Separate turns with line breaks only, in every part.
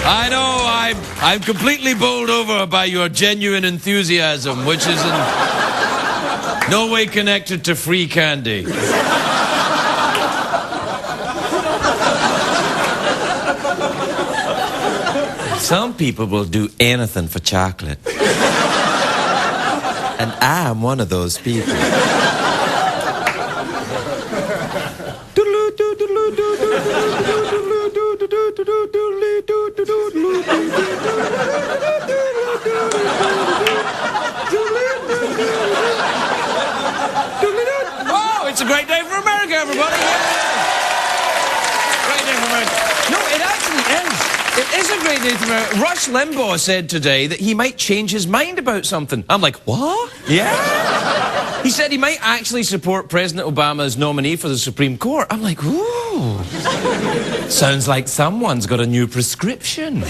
I know, I'm completely bowled over by your genuine enthusiasm, which is in no way connected to free candy. Some people will do anything for chocolate. And I'm one of those people. Oh, it's a great day for America, everybody. Yeah. Great day for America. No, it actually is. It is a great day for America. Rush Limbaugh said today that he might change his mind about something. I'm like, what? Yeah? He said he might actually support President Obama's nominee for the Supreme Court. I'm like, ooh. Sounds like someone's got a new prescription. And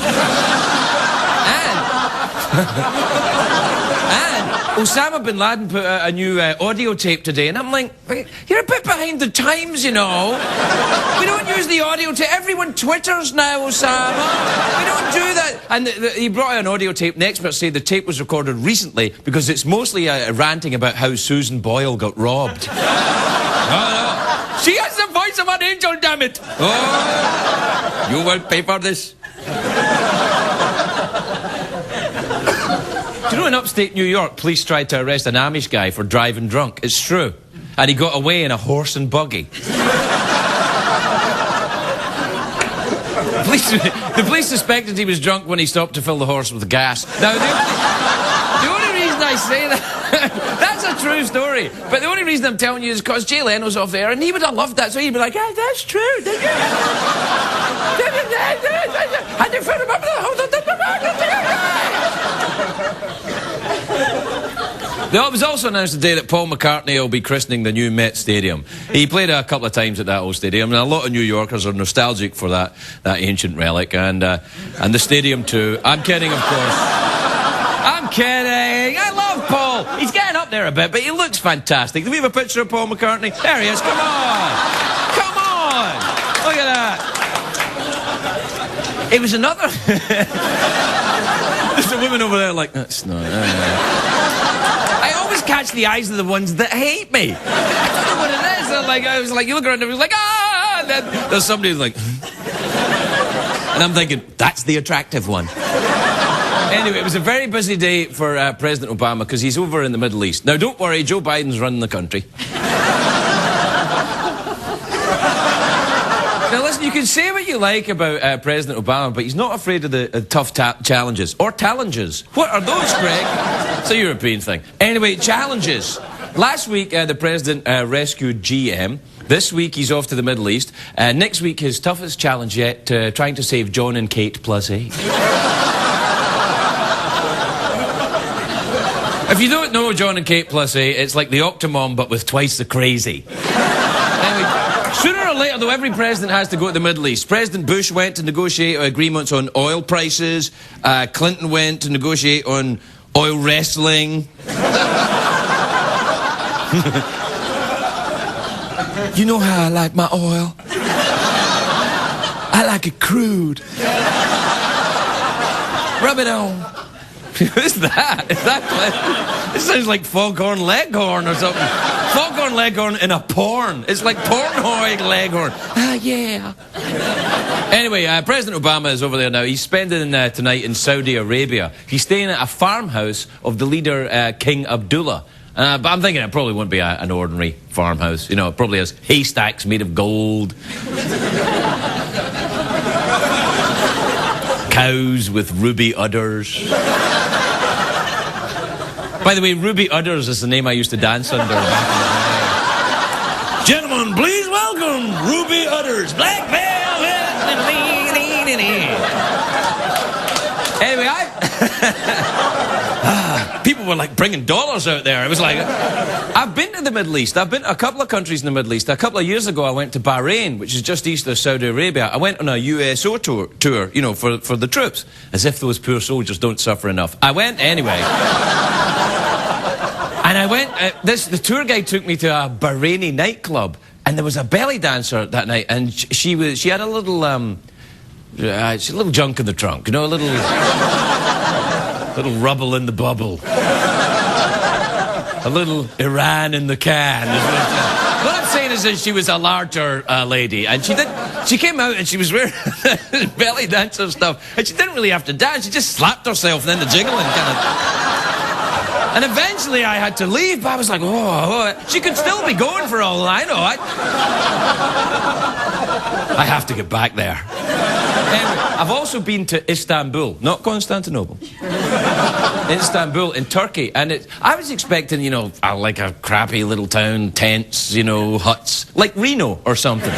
Osama bin Laden put out a new audio tape today, and I'm like, you're a bit behind the times, you know. We don't use the audio tape. Everyone Twitters now, Osama. We don't do that. And he brought out an audio tape, and the experts say the tape was recorded recently because it's mostly ranting about how Susan Boyle got robbed. Oh, no. She has the voice of an angel, damn it. Oh, you won't pay for this. Do you know in upstate New York, police tried to arrest an Amish guy for driving drunk? It's true. And he got away in a horse and buggy. The police suspected he was drunk when he stopped to fill the horse with gas. Now, the only reason I say that, that's a true story, but the only reason I'm telling you is because Jay Leno's off there, and he would have loved that, so he'd be like, yeah, that's true. And if I remember the It was also announced today that Paul McCartney will be christening the new Met Stadium. He played a couple of times at that old stadium, and a lot of New Yorkers are nostalgic for that ancient relic, and the stadium too. I'm kidding, of course. I'm kidding. I love Paul. He's getting up there a bit, but he looks fantastic. Do we have a picture of Paul McCartney? There he is. Come on. Come on. Look at that. It was another... There's a woman over there like, that's not... I always catch the eyes of the ones that hate me. I don't know what it is. I was like, you look around and it was like, ah! And then there's somebody who's like... And I'm thinking, that's the attractive one. Anyway, it was a very busy day for President Obama because he's over in the Middle East. Now, don't worry, Joe Biden's running the country. Now, listen, you can say what you like about President Obama, but he's not afraid of the tough challenges. Or challenges. What are those, Greg? It's a European thing. Anyway, challenges. Last week, the president rescued GM. This week, he's off to the Middle East. Next week, his toughest challenge yet, trying to save John and Kate +8. If you don't know John and Kate +8, it's like the Octomom, but with twice the crazy. Anyway, sooner or later, though, every president has to go to the Middle East. President Bush went to negotiate agreements on oil prices. Clinton went to negotiate on oil wrestling. You know how I like my oil? I like it crude. Rub it on. Who's that? Is that Clint? It sounds like Foghorn Leghorn or something. Foghorn Leghorn in a porn. It's like Pornhog Leghorn. Ah, yeah. Anyway, President Obama is over there now. He's spending tonight in Saudi Arabia. He's staying at a farmhouse of the leader, King Abdullah. But I'm thinking it probably won't be an ordinary farmhouse. You know, it probably has haystacks made of gold. Cows with ruby udders. By the way, Ruby Udders is the name I used to dance under back in the day. Gentlemen, please welcome Ruby Udders. Black velvet. Anyway, people were like bringing dollars out there. It was like, I've been to the Middle East. I've been to a couple of countries in the Middle East. A couple of years ago, I went to Bahrain, which is just east of Saudi Arabia. I went on a USO tour, you know, for the troops. As if those poor soldiers don't suffer enough. I went anyway. And I went, the tour guide took me to a Bahraini nightclub, and there was a belly dancer that night, and she had a little, It's a little junk in the trunk, you know, a little rubble in the bubble. A little Iran in the can. What I'm saying is that she was a larger lady, and she came out and she was wearing belly dancer stuff, and she didn't really have to dance, she just slapped herself and then the jiggling kind of... And eventually I had to leave, but I was like, oh, she could still be going for all I know. I have to get back there. Anyway, I've also been to Istanbul, not Constantinople. Istanbul in Turkey, and I was expecting, you know, like a crappy little town, tents, you know, huts, like Reno or something.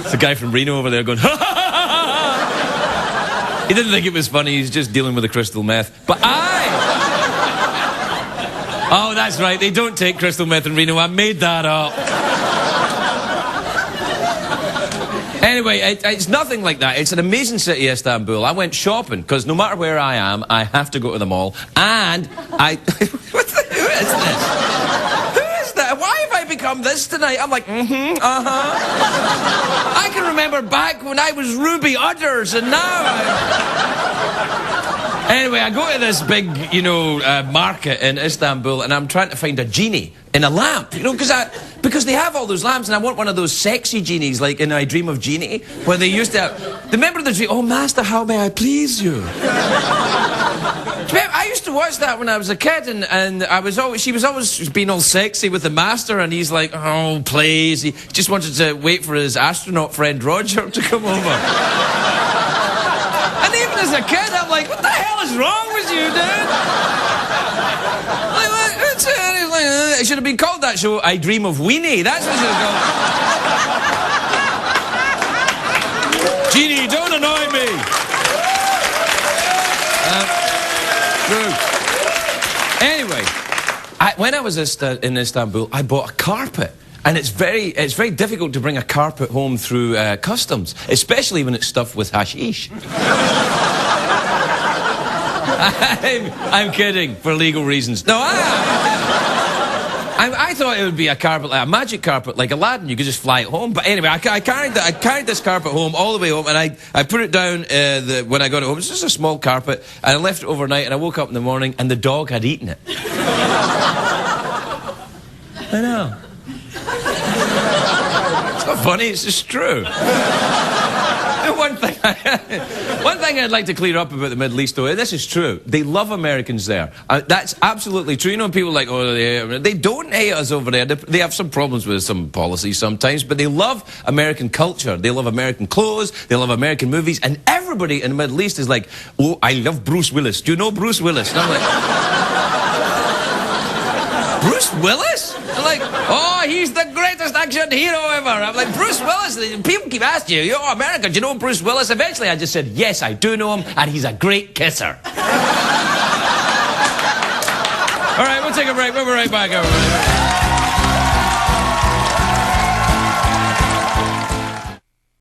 It's a guy from Reno over there going, ha ha ha ha ha. He didn't think it was funny, he's just dealing with the crystal meth. But oh, that's right, they don't take crystal meth in Reno, I made that up. Anyway, it's nothing like that. It's an amazing city, Istanbul. I went shopping, because no matter where I am, I have to go to the mall. And who is this? Who is that? Why have I become this tonight? I'm like, I can remember back when I was Ruby Udders, and now Anyway, I go to this big, you know, market in Istanbul, and I'm trying to find a genie in a lamp, you know, because they have all those lamps, and I want one of those sexy genies, like in I Dream of Jeannie, where they used to have... Remember the dream? Oh, master, how may I please you? I used to watch that when I was a kid, and she was always being all sexy with the master, and he's like, oh, please. He just wanted to wait for his astronaut friend Roger to come over. And even as a kid, I'm like, what the hell is wrong with you, dude? It should have been called that show, I Dream of Weenie. That's what it should have called. Genie, don't annoy me. True. Anyway, when I was in Istanbul, I bought a carpet. And it's very difficult to bring a carpet home through customs, especially when it's stuffed with hashish. I'm kidding, for legal reasons. No, I thought it would be a carpet, like a magic carpet, like Aladdin. You could just fly it home. But anyway, I carried this carpet home all the way home, and I put it down when I got it home. It's just a small carpet, and I left it overnight, and I woke up in the morning, and the dog had eaten it. I know. It's not funny, it's just true. One thing I'd like to clear up about the Middle East, though, this is true. They love Americans there. That's absolutely true. You know, people are like, oh, they don't hate us over there. They have some problems with some policies sometimes, but they love American culture. They love American clothes. They love American movies. And everybody in the Middle East is like, oh, I love Bruce Willis. Do you know Bruce Willis? And I'm like, Bruce Willis? I'm like, oh, he's the greatest action hero ever. I'm like, Bruce Willis? People keep asking you, you're American, do you know Bruce Willis? Eventually I just said, yes, I do know him, and he's a great kisser. All right, we'll take a break. We'll be right back, everybody.